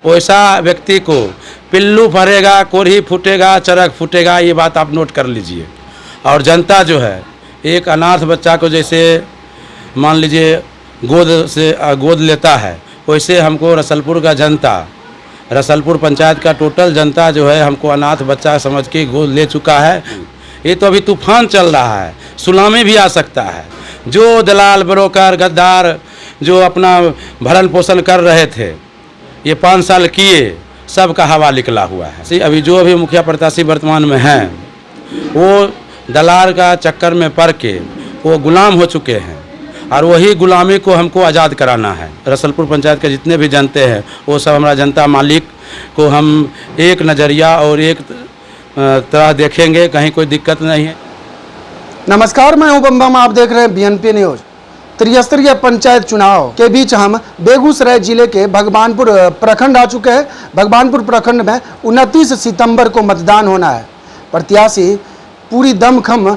वैसा व्यक्ति को पिल्लू फरेगा, कोरही फूटेगा, चरक फूटेगा, ये बात आप नोट कर लीजिए। और जनता जो है, एक अनाथ बच्चा को जैसे मान लीजिए गोद लेता है, वैसे हमको रसलपुर का जनता, रसलपुर पंचायत का टोटल जनता जो है हमको अनाथ बच्चा समझ के गोद ले चुका है। ये तो अभी तूफान चल रहा है, सुनामी भी आ सकता है। जो दलाल, ब्रोकर, गद्दार जो अपना भरण पोषण कर रहे थे, ये 5 साल किए, सब का हवा निकला हुआ है। अभी जो भी मुखिया प्रत्याशी वर्तमान में हैं, वो दलाल का चक्कर में पड़ के वो गुलाम हो चुके हैं, और वही गुलामी को हमको आज़ाद कराना है। रसलपुर पंचायत के जितने भी जनते हैं, वो सब हमारा जनता मालिक को हम एक नज़रिया और एक तरह देखेंगे, कहीं कोई दिक्कत नहीं है। नमस्कार, मैं हूं बम। आप देख रहे हैं BNP न्यूज़। त्रिस्तरीय पंचायत चुनाव के बीच हम बेगूसराय जिले के भगवानपुर प्रखंड आ चुके हैं। भगवानपुर प्रखंड में 29 सितंबर को मतदान होना है। प्रत्याशी पूरी दमखम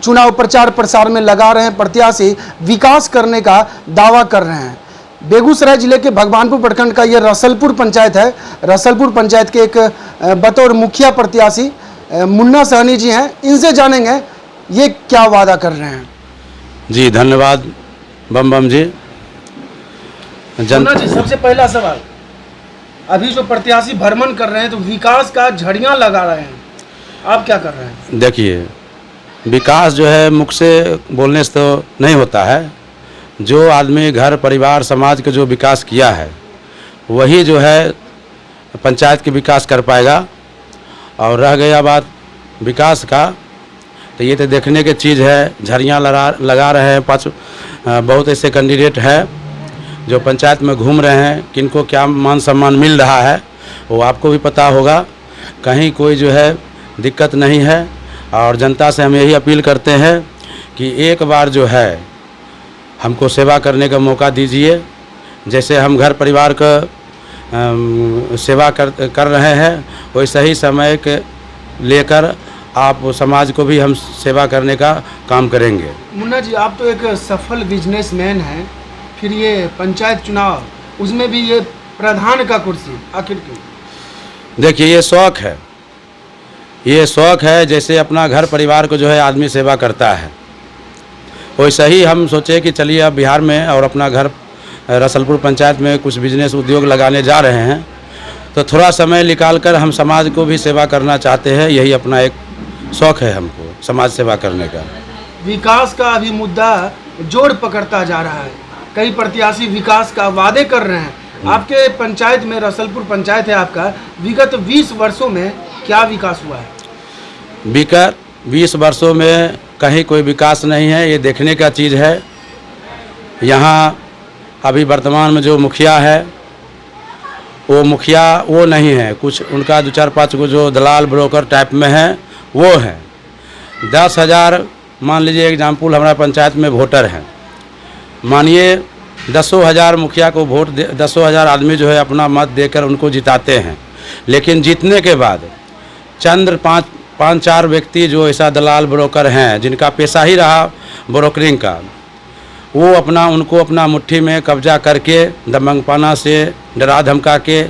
चुनाव प्रचार प्रसार में लगा रहे हैं। प्रत्याशी विकास करने का दावा कर रहे हैं। बेगूसराय जिले के भगवानपुर प्रखंड का ये रसलपुर पंचायत है। रसलपुर पंचायत के एक बतौर मुखिया प्रत्याशी मुन्ना सहनी जी हैं। इनसे जानेंगे ये क्या वादा कर रहे हैं। जी धन्यवाद बम जी। मुन्ना जी, सबसे पहला सवाल, अभी जो प्रत्याशी भ्रमण कर रहे हैं तो विकास का झड़ियाँ लगा रहे हैं, आप क्या कर रहे हैं? देखिए, विकास जो है मुख से बोलने से तो नहीं होता है। जो आदमी घर परिवार समाज का जो विकास किया है, वही जो है पंचायत के विकास कर पाएगा। और रह गया बात विकास का, तो ये तो देखने की चीज़ है। झड़ियाँ लगा रहे हैं। बहुत ऐसे कैंडिडेट हैं जो पंचायत में घूम रहे हैं, किनको क्या मान सम्मान मिल रहा है वो आपको भी पता होगा। कहीं कोई जो है दिक्कत नहीं है। और जनता से हम यही अपील करते हैं कि एक बार जो है हमको सेवा करने का मौका दीजिए। जैसे हम घर परिवार का सेवा कर रहे हैं, वैसे ही समय के लेकर आप समाज को भी हम सेवा करने का काम करेंगे। मुन्ना जी, आप तो एक सफल बिजनेसमैन हैं, फिर ये पंचायत चुनाव, उसमें भी ये प्रधान का कुर्सी, आखिर क्यों? देखिए, ये शौक़ है। ये शौक़ है। जैसे अपना घर परिवार को जो है आदमी सेवा करता है, वैसे ही हम सोचे कि चलिए अब बिहार में और अपना घर रसलपुर पंचायत में कुछ बिजनेस उद्योग लगाने जा रहे हैं, तो थोड़ा समय निकाल कर हम समाज को भी सेवा करना चाहते हैं। यही अपना एक शौक़ है हमको, समाज सेवा करने का। विकास का अभी मुद्दा जोर पकड़ता जा रहा है। कई प्रत्याशी विकास का वादे कर रहे हैं। आपके पंचायत में, रसलपुर पंचायत है आपका, विगत 20 वर्षों में क्या विकास हुआ है? विगत 20 वर्षों में कहीं कोई विकास नहीं है। ये देखने का चीज़ है। यहाँ अभी वर्तमान में जो मुखिया है, वो मुखिया वो नहीं है। कुछ उनका 2-4-5 को जो दलाल ब्रोकर टाइप में है, वो है। 10,000 मान लीजिए एग्जाम्पल हमारा पंचायत में वोटर हैं, मानिए 10,000 मुखिया को वोट दे, 10,000 आदमी जो है अपना मत देकर उनको जिताते हैं। लेकिन जीतने के बाद चंद्र 5-4 व्यक्ति जो ऐसा दलाल ब्रोकर हैं, जिनका पेशा ही रहा ब्रोकरिंग का, वो उनको अपना मुट्ठी में कब्जा करके दबंगपना से डरा धमका के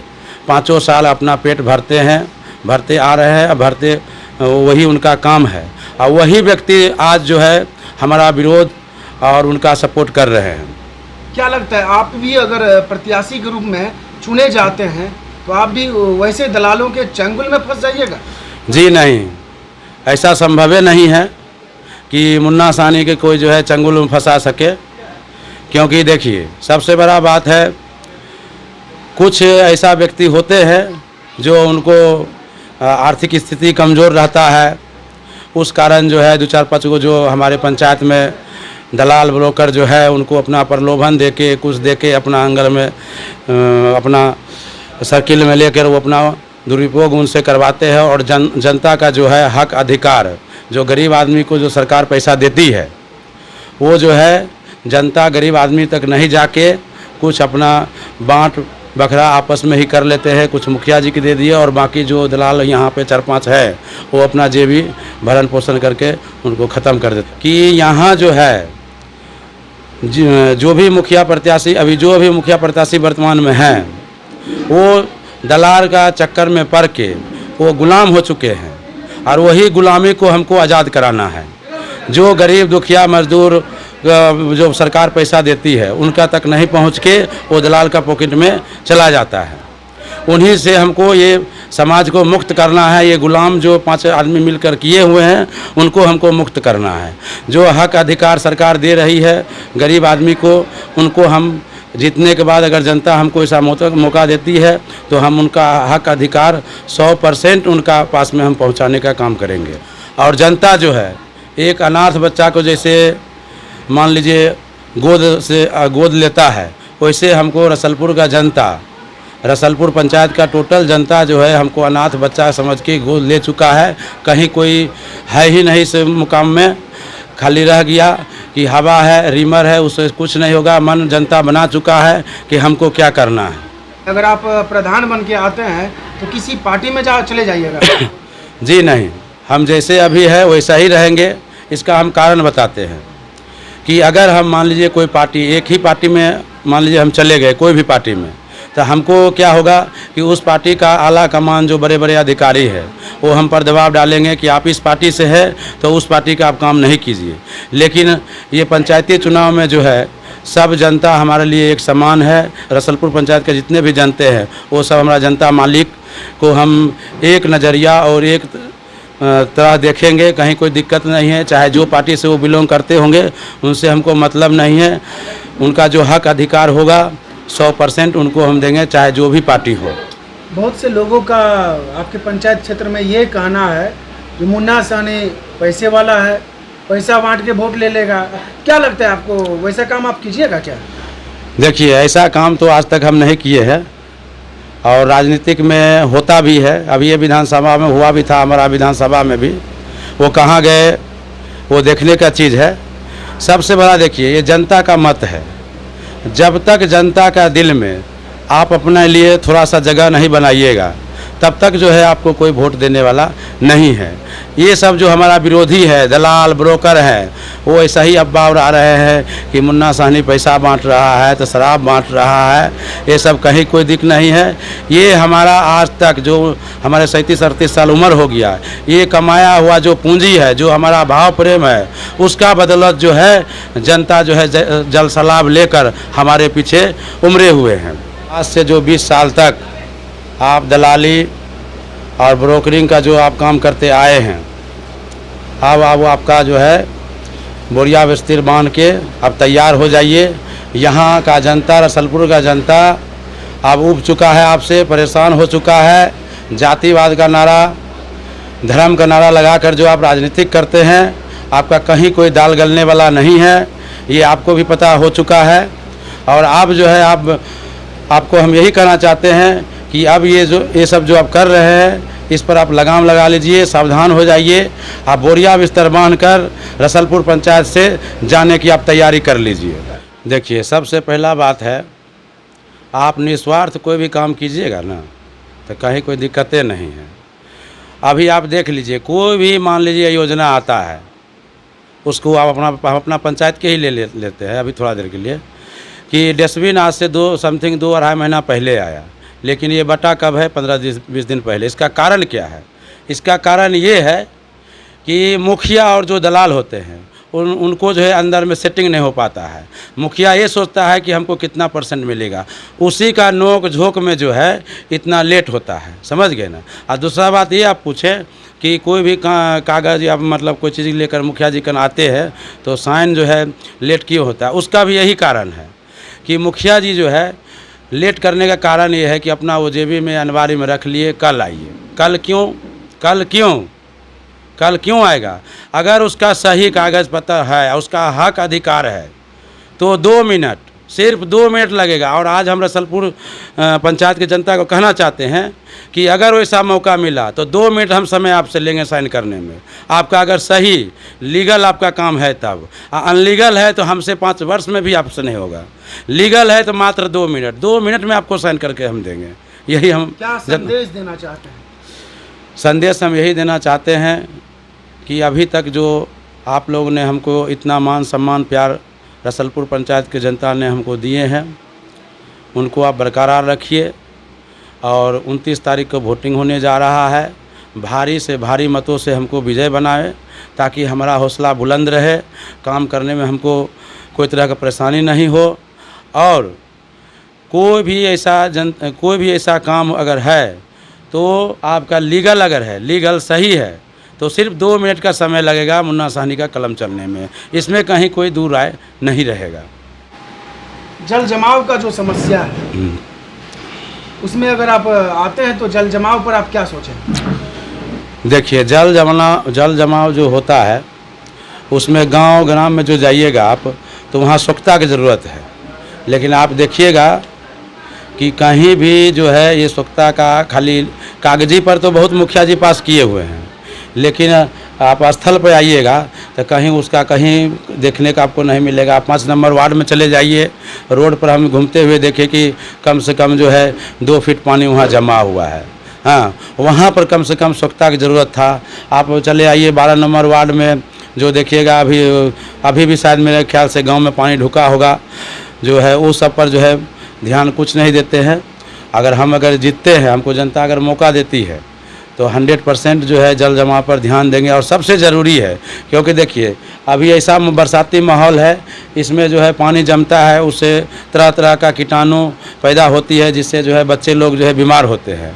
5 साल अपना पेट भरते आ रहे हैं। भरते वही उनका काम है। और वही व्यक्ति आज जो है हमारा विरोध और उनका सपोर्ट कर रहे हैं। क्या लगता है, आप भी अगर प्रत्याशी के रूप में चुने जाते हैं तो आप भी वैसे दलालों के चंगुल में फंस जाइएगा? जी नहीं, ऐसा संभव नहीं है कि मुन्ना सहनी के कोई जो है चंगुल में फंसा सके। क्योंकि देखिए, सबसे बड़ा बात है, कुछ ऐसा व्यक्ति होते हैं जो उनको आर्थिक स्थिति कमज़ोर रहता है, उस कारण जो है 2-4-5 को जो हमारे पंचायत में दलाल ब्रोकर जो है उनको अपना प्रलोभन देके, कुछ देके अपना अंगल में अपना सर्किल में लेकर वो अपना दुरुपयोग उनसे करवाते हैं। और जनता का जो है हक अधिकार, जो गरीब आदमी को जो सरकार पैसा देती है, वो जो है जनता गरीब आदमी तक नहीं जाके कुछ अपना बाँट बखरा आपस में ही कर लेते हैं। कुछ मुखिया जी की दे दिए और बाकी जो दलाल यहाँ पे 4-5 है, वो अपना जेबी भरण पोषण करके उनको ख़त्म कर देते। कि यहाँ जो है जो भी मुखिया प्रत्याशी वर्तमान में हैं, वो दलाल का चक्कर में पड़ के वो गुलाम हो चुके हैं और वही गुलामी को हमको आज़ाद कराना है। जो गरीब दुखिया मजदूर जो सरकार पैसा देती है उनका तक नहीं पहुंच के वो दलाल का पॉकेट में चला जाता है। उन्हीं से हमको ये समाज को मुक्त करना है। ये गुलाम जो 5 आदमी मिलकर किए हुए हैं उनको हमको मुक्त करना है। जो हक अधिकार सरकार दे रही है गरीब आदमी को, उनको हम जीतने के बाद अगर जनता हमको ऐसा मौका देती है तो हम उनका हक अधिकार 100% उनका पास में हम पहुंचाने का काम करेंगे। और जनता जो है एक अनाथ बच्चा को जैसे मान लीजिए गोद लेता है, वैसे हमको रसलपुर का जनता, रसलपुर पंचायत का टोटल जनता जो है हमको अनाथ बच्चा समझ के गोद ले चुका है। कहीं कोई है ही नहीं इस मुकाम में, खाली रह गया कि हवा है, रीमर है, उससे कुछ नहीं होगा। मन जनता बना चुका है कि हमको क्या करना है। अगर आप प्रधान बन के आते हैं तो किसी पार्टी में चले जाइएगा? जी नहीं, हम जैसे अभी है वैसा ही रहेंगे। इसका हम कारण बताते हैं कि अगर हम मान लीजिए कोई पार्टी, एक ही पार्टी में मान लीजिए हम चले गए कोई भी पार्टी में, तो हमको क्या होगा कि उस पार्टी का आला कमान जो बड़े बड़े अधिकारी है वो हम पर दबाव डालेंगे कि आप इस पार्टी से है तो उस पार्टी का आप काम नहीं कीजिए। लेकिन ये पंचायती चुनाव में जो है सब जनता हमारे लिए एक समान है। रसलपुर पंचायत के जितने भी जनते हैं वो सब हमारा जनता मालिक को हम एक नज़रिया और एक तरह देखेंगे। कहीं कोई दिक्कत नहीं है, चाहे जो पार्टी से वो बिलोंग करते होंगे उनसे हमको मतलब नहीं है। उनका जो हक अधिकार होगा 100% उनको हम देंगे, चाहे जो भी पार्टी हो। बहुत से लोगों का आपके पंचायत क्षेत्र में ये कहना है कि मुन्ना साहनी पैसे वाला है, पैसा बांट के वोट ले लेगा। क्या लगता है आपको, वैसा काम आप कीजिएगा क्या? देखिए, ऐसा काम तो आज तक हम नहीं किए हैं और राजनीतिक में होता भी है। अभी ये विधानसभा में हुआ भी था, हमारा विधानसभा में भी। वो कहाँ गए वो देखने का चीज़ है। सबसे बड़ा देखिए, ये जनता का मत है। जब तक जनता का दिल में आप अपने लिए थोड़ा सा जगह नहीं बनाइएगा तब तक जो है आपको कोई वोट देने वाला नहीं है। ये सब जो हमारा विरोधी है, दलाल ब्रोकर है, वो ऐसा ही अफवाह उड़ा रहे हैं कि मुन्ना साहनी पैसा बांट रहा है तो शराब बांट रहा है। ये सब कहीं कोई दिक्कत नहीं है। ये हमारा आज तक जो हमारे 37-38 साल उम्र हो गया, ये कमाया हुआ जो पूंजी है, जो हमारा भाव प्रेम है, उसका बदौलत जो है जनता जो है जल सलाब लेकर हमारे पीछे उमरे हुए हैं। आज से जो 20 साल तक आप दलाली और ब्रोकरिंग का जो आप काम करते आए हैं, अब आपका जो है बोरिया बिस्तर बांध के अब तैयार हो जाइए। यहाँ का जनता, रसलपुर का जनता अब उब चुका है, आपसे परेशान हो चुका है। जातिवाद का नारा, धर्म का नारा लगाकर जो आप राजनीतिक करते हैं, आपका कहीं कोई दाल गलने वाला नहीं है, ये आपको भी पता हो चुका है। और आप जो है आपको हम यही कहना चाहते हैं कि अब ये सब जो आप कर रहे हैं इस पर आप लगाम लगा लीजिए, सावधान हो जाइए। आप बोरिया बिस्तर बांध कर रसलपुर पंचायत से जाने की आप तैयारी कर लीजिए। देखिए, सबसे पहला बात है, आप निस्वार्थ कोई भी काम कीजिएगा ना तो कहीं कोई दिक्कतें नहीं हैं। अभी आप देख लीजिए, कोई भी मान लीजिए योजना आता है, उसको आप अपना पंचायत के ही लेते हैं। अभी थोड़ा देर के लिए कि डस्टबिन आज से 2-2.5 महीना पहले आया, लेकिन ये बटा कब है? 15-20 दिन पहले। इसका कारण क्या है? इसका कारण ये है कि मुखिया और जो दलाल होते हैं उनको जो है अंदर में सेटिंग नहीं हो पाता है। मुखिया ये सोचता है कि हमको कितना % मिलेगा, उसी का नोक झोंक में जो है इतना लेट होता है। समझ गए ना? और दूसरा बात ये आप पूछें कि कोई भी कागज़ या मतलब कोई चीज़ लेकर मुखिया जी कन आते हैं तो साइन जो है लेट क्यों होता है? उसका भी यही कारण है कि मुखिया जी जो है लेट करने का कारण ये है कि अपना वो जेबी में अनवारी में रख लिए, कल आइए। कल क्यों आएगा? अगर उसका सही कागज़ पत्र है, उसका हक अधिकार है तो 2 मिनट, सिर्फ 2 मिनट लगेगा। और आज हम रसलपुर पंचायत की जनता को कहना चाहते हैं कि अगर वैसा मौका मिला तो 2 मिनट हम समय आपसे लेंगे साइन करने में। आपका अगर सही लीगल आपका काम है तब, अनलीगल है तो हमसे 5 वर्ष में भी आपसे नहीं होगा। लीगल है तो मात्र 2 मिनट में आपको साइन करके हम देंगे। यही हम क्या संदेश देना चाहते हैं? संदेश हम यही देना चाहते हैं कि अभी तक जो आप लोगों ने हमको इतना मान सम्मान प्यार रसलपुर पंचायत की जनता ने हमको दिए हैं, उनको आप बरकरार रखिए। और 29 तारीख को वोटिंग होने जा रहा है। भारी से भारी मतों से हमको विजय बनाए ताकि हमारा हौसला बुलंद रहे, काम करने में हमको कोई तरह का परेशानी नहीं हो। और कोई भी ऐसा काम अगर है तो आपका लीगल अगर है, लीगल सही है, तो सिर्फ 2 मिनट का समय लगेगा मुन्ना साहनी का कलम चलने में। इसमें कहीं कोई दूर राय नहीं रहेगा। जल जमाव का जो समस्या है उसमें अगर आप आते हैं तो जल जमाव पर आप क्या सोचें? देखिए, जल जमाव जो होता है उसमें गांव ग्राम में जो जाइएगा आप तो वहाँ स्वच्छता की ज़रूरत है, लेकिन आप देखिएगा कि कहीं भी जो है ये स्वच्छता का खाली कागजी पर तो बहुत मुखिया जी पास किए हुए हैं, लेकिन आप स्थल पर आइएगा तो कहीं उसका कहीं देखने का आपको नहीं मिलेगा। आप 5 नंबर वार्ड में चले जाइए, रोड पर हम घूमते हुए देखे कि कम से कम जो है 2 फीट पानी वहाँ जमा हुआ है। हाँ, वहाँ पर कम से कम स्वच्छता की ज़रूरत था। आप चले आइए 12 नंबर वार्ड में, जो देखिएगा अभी भी शायद मेरे ख्याल से गांव में पानी ढुका होगा, जो है वो सब पर जो है ध्यान कुछ नहीं देते हैं। अगर जीतते हैं, हमको जनता अगर मौका देती है तो 100% जो है जल जमाव पर ध्यान देंगे। और सबसे ज़रूरी है, क्योंकि देखिए अभी ऐसा बरसाती माहौल है, इसमें जो है पानी जमता है, उससे तरह तरह का कीटाणु पैदा होती है, जिससे जो है बच्चे लोग जो है बीमार होते हैं।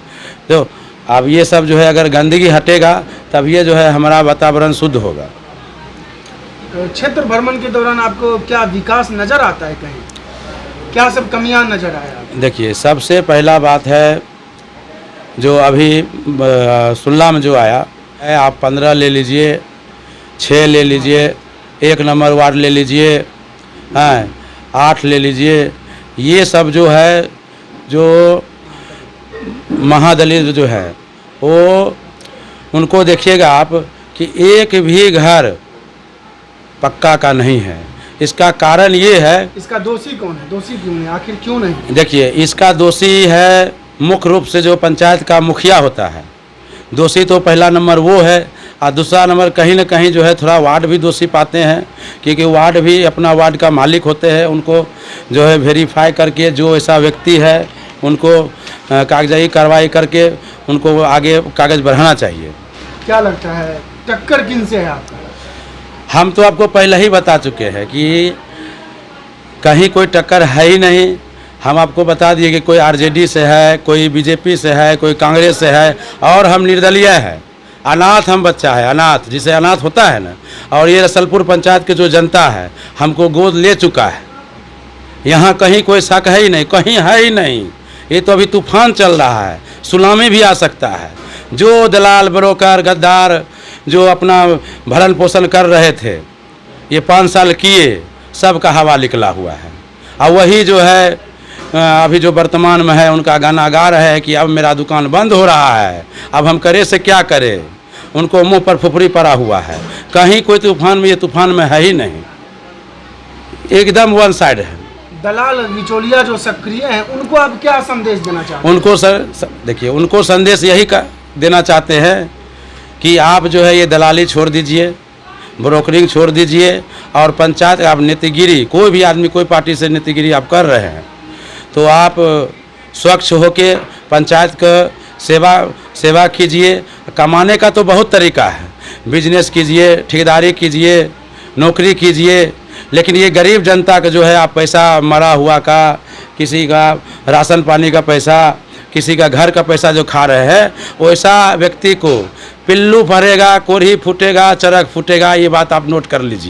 तो अब ये सब जो है अगर गंदगी हटेगा तब ये जो है हमारा वातावरण शुद्ध होगा। क्षेत्र भ्रमण के दौरान आपको क्या विकास नज़र आता है? कहीं क्या सब कमियां नज़र आया? देखिए, सबसे पहला बात है जो अभी सुल्ला में जो आया है, आप 15 ले लीजिए, 6 ले लीजिए, 1 नंबर वार्ड ले लीजिए, हाँ 8 ले लीजिए, ये सब जो है जो महादलित जो है वो उनको देखिएगा आप कि एक भी घर पक्का का नहीं है। इसका कारण ये है, इसका दोषी कौन है? दोषी क्यों नहीं? आखिर क्यों नहीं? देखिए, इसका दोषी है मुख्य रूप से जो पंचायत का मुखिया होता है। दोषी तो पहला नंबर वो है, और दूसरा नंबर कहीं ना कहीं जो है थोड़ा वार्ड भी दोषी पाते हैं, क्योंकि वार्ड भी अपना वार्ड का मालिक होते हैं। उनको जो है वेरीफाई करके जो ऐसा व्यक्ति है उनको कागजाई कार्रवाई करके उनको आगे कागज़ बढ़ाना चाहिए। क्या लगता है टक्कर किन से है आपका? हम तो आपको पहले ही बता चुके हैं कि कहीं कोई टक्कर है ही नहीं। हम आपको बता दिए कि कोई आरजेडी से है, कोई बीजेपी से है, कोई कांग्रेस से है, और हम निर्दलीय है। अनाथ हम बच्चा है, अनाथ जिसे अनाथ होता है ना। और ये रसलपुर पंचायत की जो जनता है हमको गोद ले चुका है। यहाँ कहीं कोई शक है ही नहीं, कहीं है ही नहीं। ये तो अभी तूफान चल रहा है, सुनामी भी आ सकता है। जो दलाल ब्रोकर गद्दार जो अपना भरण पोषण कर रहे थे, ये 5 साल किए, सब का हवा निकला हुआ है। और वही जो है अभी जो वर्तमान में है उनका गाना गा रहे हैं कि अब मेरा दुकान बंद हो रहा है, अब हम करे से क्या करें। उनको मुंह पर फुफरी पड़ा हुआ है। कहीं कोई तूफान में, ये तूफान में है ही नहीं, एकदम वन साइड है। दलाल बिचौलिया जो सक्रिय हैं उनको आप क्या संदेश देना चाहते हैं? उनको देखिए, उनको संदेश यही देना चाहते हैं कि आप जो है ये दलाली छोड़ दीजिए, ब्रोकरिंग छोड़ दीजिए, और पंचायत आप नीतिगिरी, कोई भी आदमी कोई पार्टी से नीतिगिरी आप कर रहे हैं तो आप स्वच्छ होके पंचायत का सेवा कीजिए। कमाने का तो बहुत तरीका है, बिजनेस कीजिए, ठेकेदारी कीजिए, नौकरी कीजिए, लेकिन ये गरीब जनता का जो है आप पैसा मरा हुआ का, किसी का राशन पानी का पैसा, किसी का घर का पैसा जो खा रहे हैं, वैसा व्यक्ति को पिल्लू भरेगा, कोढ़ी फूटेगा, चरक फूटेगा। ये बात आप नोट कर लीजिए।